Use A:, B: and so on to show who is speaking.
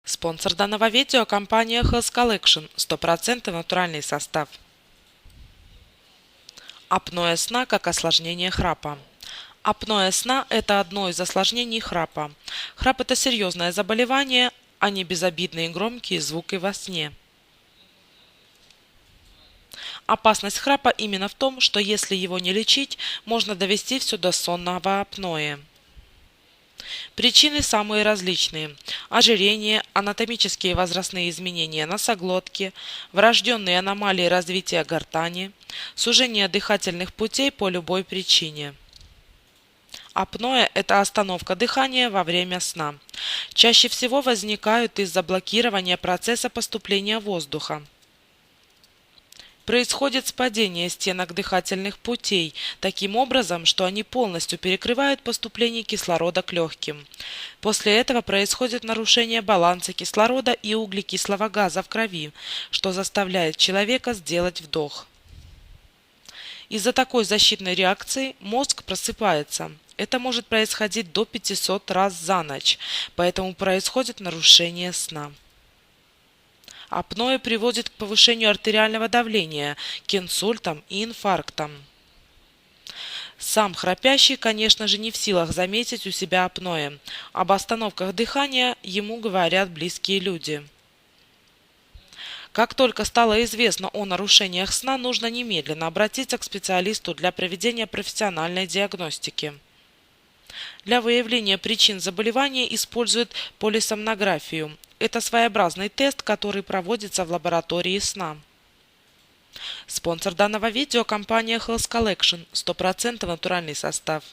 A: Спонсор данного видео – компания Health Collection, 100% натуральный состав. Апноэ сна как осложнение храпа. Апноэ сна – это одно из осложнений храпа. Храп – это серьезное заболевание, а не безобидные громкие звуки во сне. Опасность храпа именно в том, что если его не лечить, можно довести все до сонного апноэ. Причины самые различные: ожирение, анатомические и возрастные изменения носоглотки, врожденные аномалии развития гортани, сужение дыхательных путей по любой причине. Апноэ – это остановка дыхания во время сна. Чаще всего возникают из-за блокирования процесса поступления воздуха. Происходит спадение стенок дыхательных путей таким образом, что они полностью перекрывают поступление кислорода к легким. После этого происходит нарушение баланса кислорода и углекислого газа в крови, что заставляет человека сделать вдох. Из-за такой защитной реакции мозг просыпается. Это может происходить до 500 раз за ночь, поэтому происходит нарушение сна. Апноэ приводит к повышению артериального давления, к инсультам и инфарктам. Сам храпящий, конечно же, не в силах заметить у себя апноэ. Об остановках дыхания ему говорят близкие люди. Как только стало известно о нарушениях сна, нужно немедленно обратиться к специалисту для проведения профессиональной диагностики. Для выявления причин заболевания используют полисомнографию. Это своеобразный тест, который проводится в лаборатории сна. Спонсор данного видео – компания Health Collection, 100% натуральный состав.